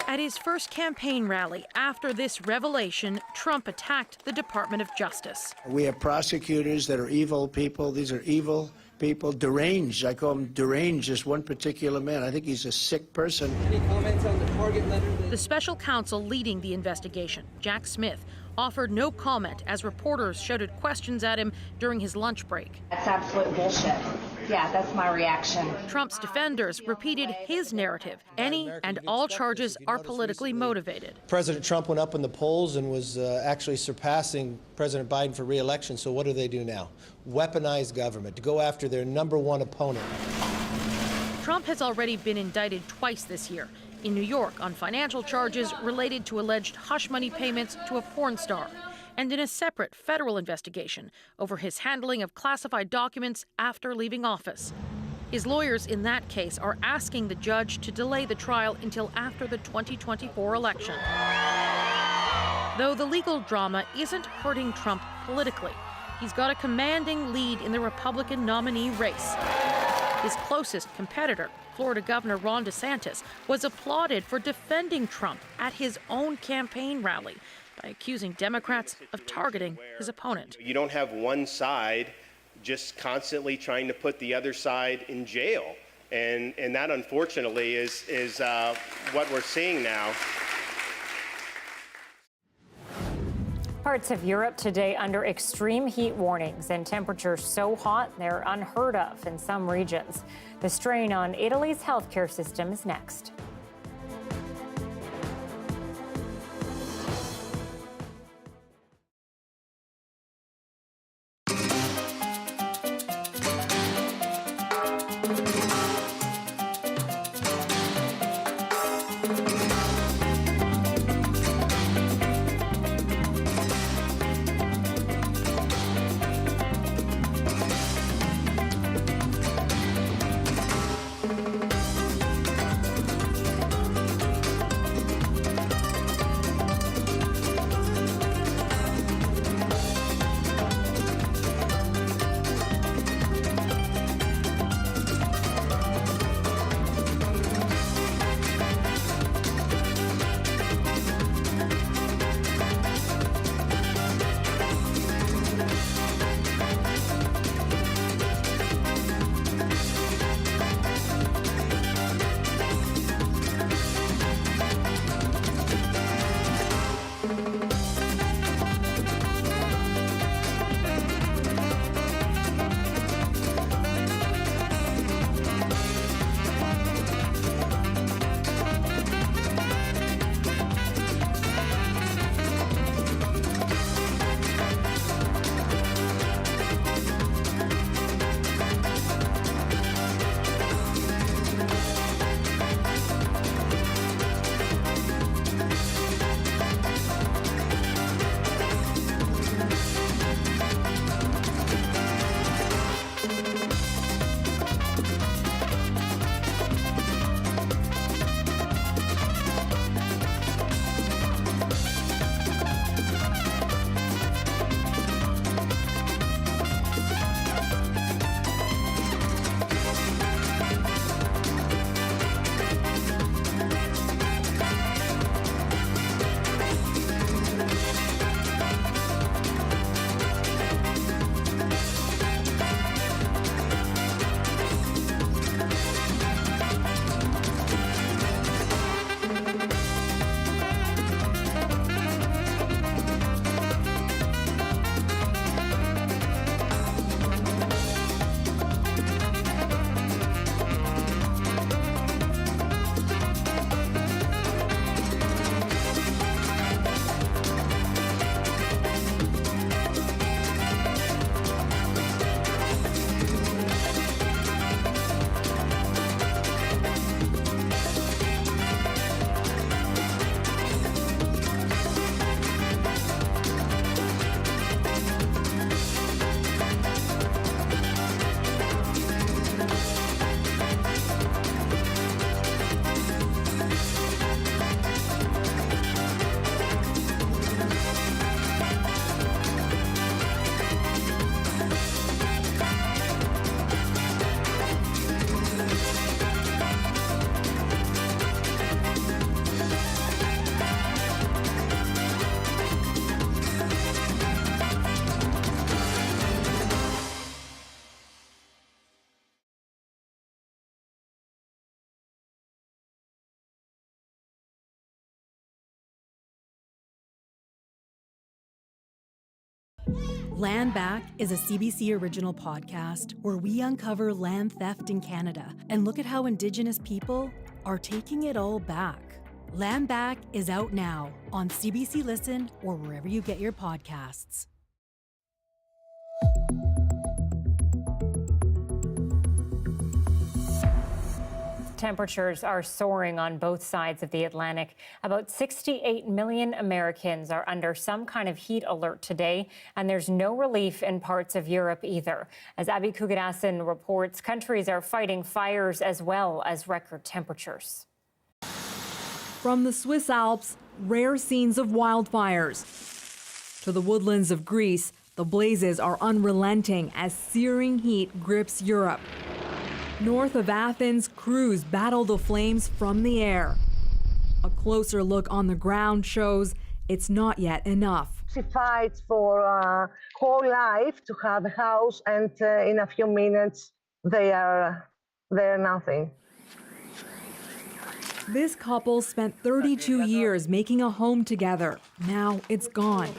At his first campaign rally after this revelation, Trump attacked the Department of Justice. We have prosecutors that are evil people. These are evil people, deranged. I call him deranged, just one particular man. I think he's a sick person. Any comments on the target letter? The special counsel leading the investigation, Jack Smith, offered no comment as reporters shouted questions at him during his lunch break. That's absolute bullshit. Yeah, that's my reaction. Trump's defenders repeated his narrative. Any and all charges are politically motivated. President Trump went up in the polls and was actually surpassing President Biden for re-election. So what do they do now? Weaponize government to go after their #1 opponent. Trump has already been indicted twice this year. In New York on financial charges related to alleged hush money payments to a porn star, and in a separate federal investigation over his handling of classified documents after leaving office. His lawyers in that case are asking the judge to delay the trial until after the 2024 election. Though the legal drama isn't hurting Trump politically, he's got a commanding lead in the Republican nominee race. His closest competitor, Florida Governor Ron DeSantis, was applauded for defending Trump at his own campaign rally by accusing Democrats of targeting his opponent. You don't have one side just constantly trying to put the other side in jail. And that, unfortunately, is what we're seeing now. Parts of Europe today under extreme heat warnings and temperatures so hot they're unheard of in some regions. The strain on Italy's healthcare system is next. Land Back is a CBC original podcast where we uncover land theft in Canada and look at how Indigenous people are taking it all back. Land Back is out now on CBC Listen or wherever you get your podcasts. Temperatures are soaring on both sides of the Atlantic. About 68 million Americans are under some kind of heat alert today, and there's no relief in parts of Europe either. As Abby Kugadasan reports, countries are fighting fires as well as record temperatures. From the Swiss Alps, rare scenes of wildfires. To the woodlands of Greece, the blazes are unrelenting as searing heat grips Europe. North of Athens, crews battle the flames from the air. A closer look on the ground shows it's not yet enough. She fights for whole life to have a house, and in a few minutes they're nothing. This couple spent 32 years making a home together. Now it's gone.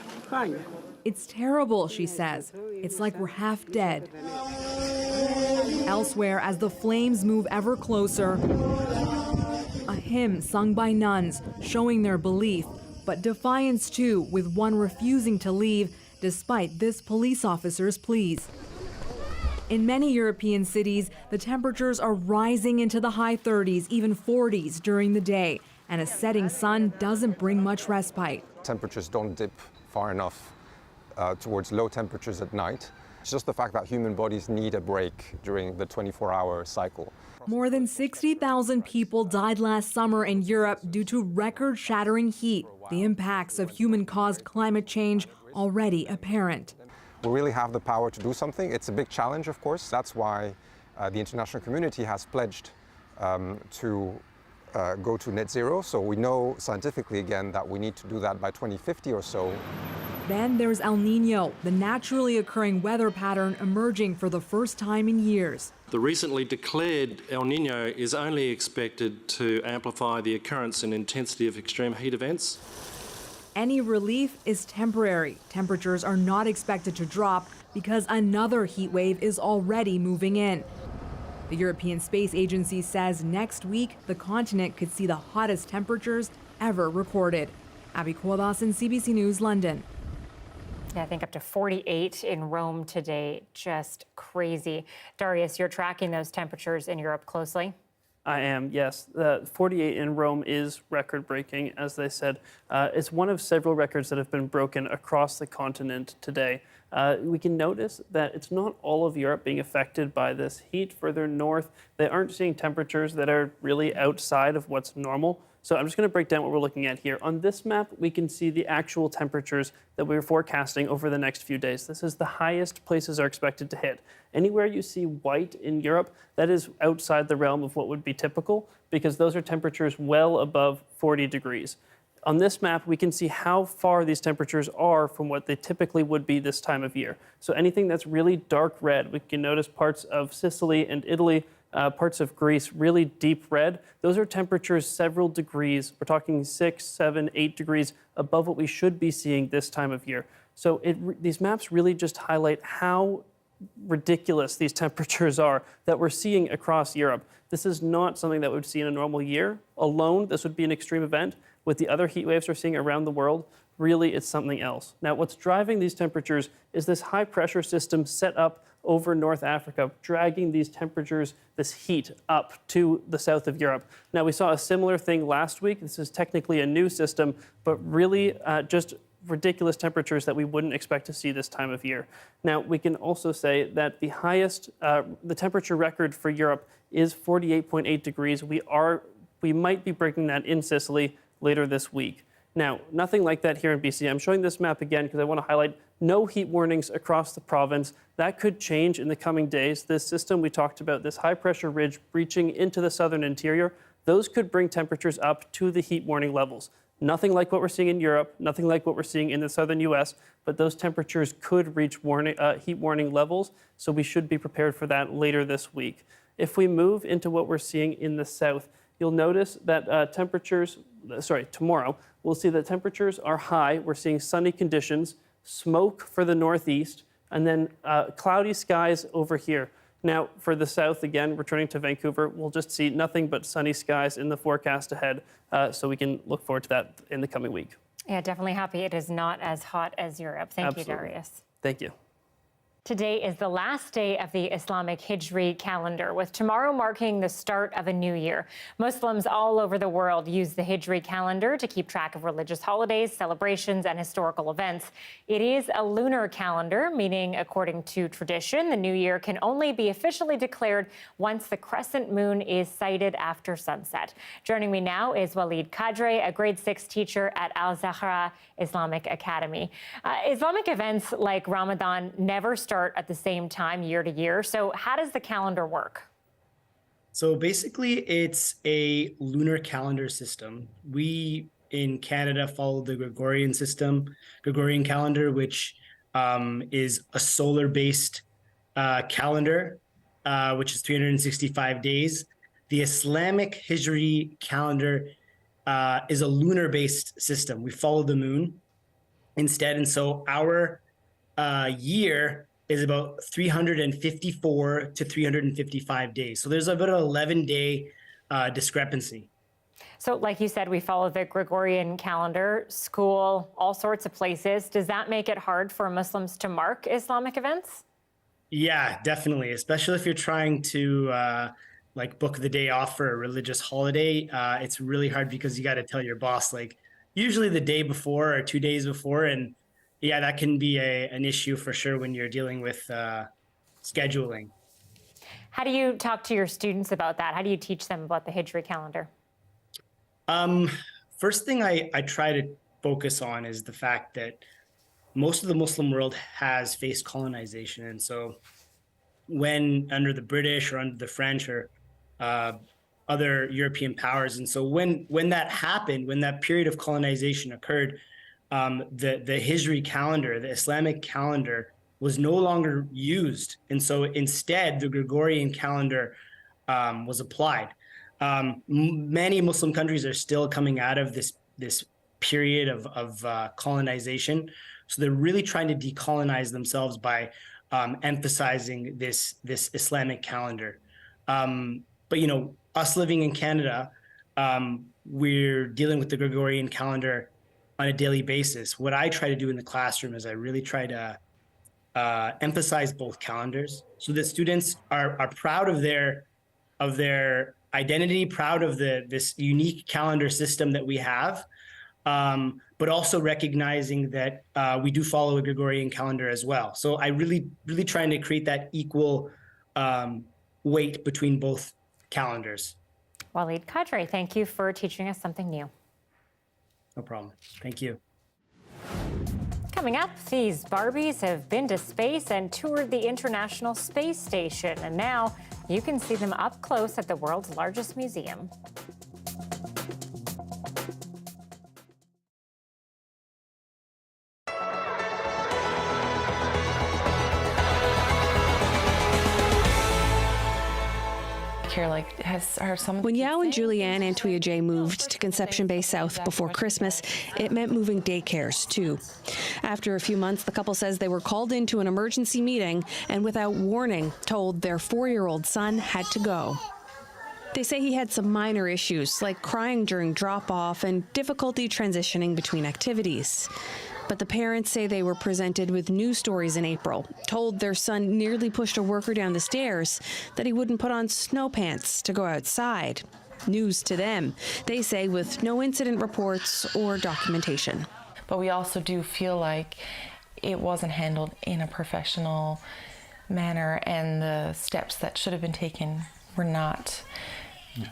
It's terrible, she says. It's like we're half dead. Elsewhere, as the flames move ever closer, a hymn sung by nuns showing their belief, but defiance too, with one refusing to leave despite this police officer's pleas. In many European cities, the temperatures are rising into the high 30s, even 40s during the day, and a setting sun doesn't bring much respite. Temperatures don't dip far enough towards low temperatures at night. It's just the fact that human bodies need a break during the 24-hour cycle. More than 60,000 people died last summer in Europe due to record-shattering heat. The impacts of human-caused climate change already apparent. We really have the power to do something. It's a big challenge, of course. That's why the international community has pledged to go to net zero. So we know scientifically, again, that we need to do that by 2050 or so. Then there's El Nino, the naturally occurring weather pattern emerging for the first time in years. The recently declared El Nino is only expected to amplify the occurrence and intensity of extreme heat events. Any relief is temporary. Temperatures are not expected to drop because another heat wave is already moving in. The European Space Agency says next week the continent could see the hottest temperatures ever recorded. Abby Kugadasan, CBC News, London. Yeah, I think up to 48 in Rome today. Just crazy. Darius, you're tracking those temperatures in Europe closely. I am, yes. 48 in Rome is record-breaking, as they said. It's one of several records that have been broken across the continent today. We can notice that it's not all of Europe being affected by this heat. Further north, they aren't seeing temperatures that are really outside of what's normal. So I'm just going to break down what we're looking at here. On this map, we can see the actual temperatures that we're forecasting over the next few days. This is the highest places are expected to hit. Anywhere you see white in Europe, that is outside the realm of what would be typical, because those are temperatures well above 40 degrees. On this map, we can see how far these temperatures are from what they typically would be this time of year. So anything that's really dark red, we can notice parts of Sicily and Italy, parts of Greece, really deep red. Those are temperatures several degrees. We're talking 6, 7, 8 degrees above what we should be seeing this time of year. So these maps really just highlight how ridiculous these temperatures are that we're seeing across Europe. This is not something that we would see in a normal year. Alone, this would be an extreme event. With the other heat waves we're seeing around the world, really it's something else. Now, what's driving these temperatures is this high pressure system set up over North Africa, dragging these temperatures, this heat, up to the south of Europe. Now, we saw a similar thing last week. This is technically a new system, but really just ridiculous temperatures that we wouldn't expect to see this time of year. Now, we can also say that the highest, the temperature record for Europe is 48.8 degrees. We might be breaking that in Sicily later this week. Now, nothing like that here in BC. I'm showing this map again because I want to highlight no heat warnings across the province. That could change in the coming days. This system we talked about, this high pressure ridge breaching into the southern interior, those could bring temperatures up to the heat warning levels. Nothing like what we're seeing in Europe, nothing like what we're seeing in the southern US, but those temperatures could reach heat warning levels, so we should be prepared for that later this week. If we move into what we're seeing in the south, you'll notice that tomorrow, we'll see that temperatures are high. We're seeing sunny conditions. smoke for the northeast, and then cloudy skies over here. Now, for the south, again, returning to Vancouver, we'll just see nothing but sunny skies in the forecast ahead, so we can look forward to that in the coming week. Yeah, definitely happy it is not as hot as Europe. Thank you, Darius. Thank you. Today is the last day of the Islamic Hijri calendar, with tomorrow marking the start of a new year. Muslims all over the world use the Hijri calendar to keep track of religious holidays, celebrations, and historical events. It is a lunar calendar, meaning, according to tradition, the new year can only be officially declared once the crescent moon is sighted after sunset. Joining me now is Walid Kadre, a grade 6 teacher at Al Zahra Islamic Academy. Islamic events like Ramadan never start at the same time year to year. So how does the calendar work? So basically, it's a lunar calendar system. We in Canada follow the Gregorian calendar, which is a solar-based calendar, which is 365 days. The Islamic Hijri calendar is a lunar-based system. We follow the moon instead, and so our year is about 354 to 355 days. So there's about an 11-day discrepancy. So like you said, we follow the Gregorian calendar, school, all sorts of places. Does that make it hard for Muslims to mark Islamic events? Yeah, definitely, especially if you're trying to like book the day off for a religious holiday. It's really hard because you got to tell your boss like usually the day before or 2 days before, and yeah, that can be an issue for sure when you're dealing with scheduling. How do you talk to your students about that? How do you teach them about the Hijri calendar? First thing I try to focus on is the fact that most of the Muslim world has faced colonization. And so when under the British or under the French or other European powers, and so when that happened, when that period of colonization occurred, the Hijri calendar, the Islamic calendar, was no longer used. And so instead, the Gregorian calendar was applied. Many Muslim countries are still coming out of this period of colonization. So they're really trying to decolonize themselves by emphasizing this Islamic calendar. But, you know, us living in Canada, we're dealing with the Gregorian calendar on a daily basis. What I try to do in the classroom is I really try to emphasize both calendars so that students are proud of their identity, proud of this unique calendar system that we have, but also recognizing that we do follow a Gregorian calendar as well. So I really trying to create that equal weight between both calendars. Walid Kadre, thank you for teaching us something new. No problem. Thank you. Coming up, these Barbies have been to space and toured the International Space Station, and now you can see them up close at the world's largest museum. When Yao and Julianne Antouya moved to Conception Bay South before Christmas, it meant moving daycares too. After a few months, the couple says they were called into an emergency meeting and without warning told their 4-year-old son had to go. They say he had some minor issues like crying during drop-off and difficulty transitioning between activities. But the parents say they were presented with news stories in April, told their son nearly pushed a worker down the stairs, that he wouldn't put on snow pants to go outside. News to them, they say, with no incident reports or documentation. But we also do feel like it wasn't handled in a professional manner and the steps that should have been taken were not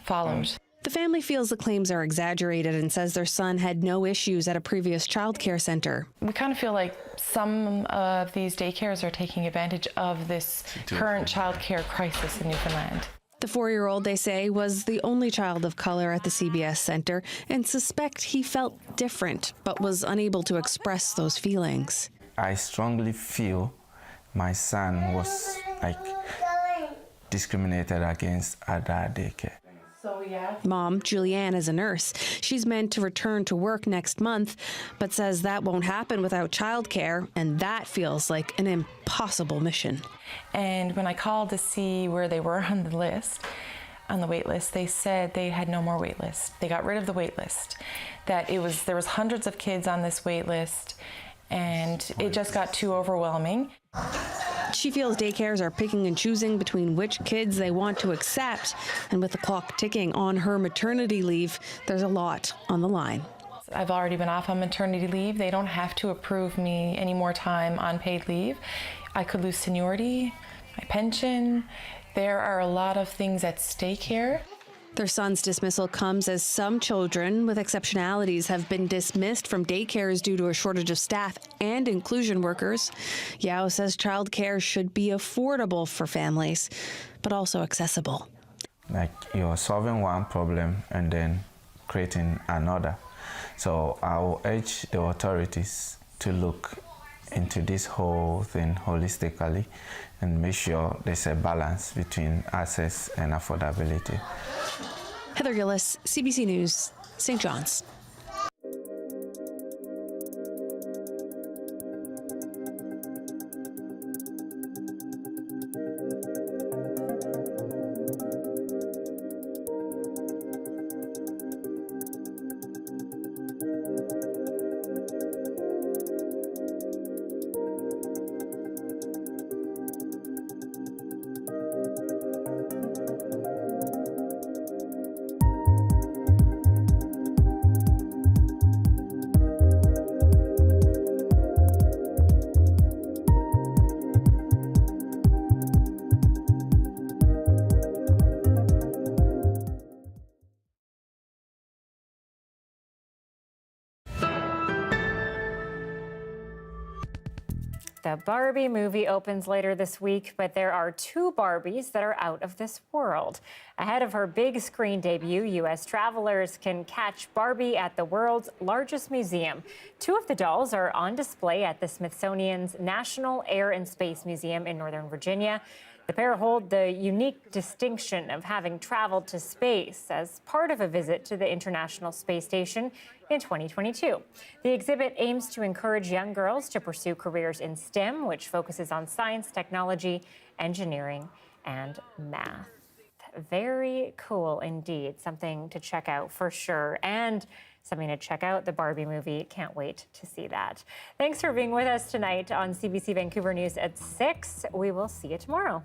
followed. The family feels the claims are exaggerated and says their son had no issues at a previous childcare center. We kind of feel like some of these daycares are taking advantage of this current childcare crisis in Newfoundland. The 4-year-old, they say, was the only child of color at the CBS center and suspect he felt different, but was unable to express those feelings. I strongly feel my son was discriminated against at that daycare. Mom, Julianne, is a nurse. She's meant to return to work next month, but says that won't happen without childcare, and that feels like an impossible mission. And when I called to see where they were on the list, on the wait list, they said they had no more wait list. They got rid of the wait list. That there was hundreds of kids on this wait list, and it just got too overwhelming. She feels daycares are picking and choosing between which kids they want to accept, and with the clock ticking on her maternity leave, there's a lot on the line. I've already been off on maternity leave. They don't have to approve me any more time on paid leave. I could lose seniority, my pension. There are a lot of things at stake here. Their son's dismissal comes as some children with exceptionalities have been dismissed from daycares due to a shortage of staff and inclusion workers. Yao says childcare should be affordable for families, but also accessible. Like you're solving one problem and then creating another. So I will urge the authorities to look into this whole thing holistically and make sure there's a balance between access and affordability. Heather Gillis, CBC News, St. John's. The Barbie movie opens later this week, but there are two Barbies that are out of this world. Ahead of her big screen debut, U.S. travelers can catch Barbie at the world's largest museum. Two of the dolls are on display at the Smithsonian's National Air and Space Museum in Northern Virginia. The pair hold the unique distinction of having traveled to space as part of a visit to the International Space Station in 2022. The exhibit aims to encourage young girls to pursue careers in STEM, which focuses on science, technology, engineering, and math. Very cool indeed. Something to check out for sure. And something to check out, the Barbie movie. Can't wait to see that. Thanks for being with us tonight on CBC Vancouver News at 6. We will see you tomorrow.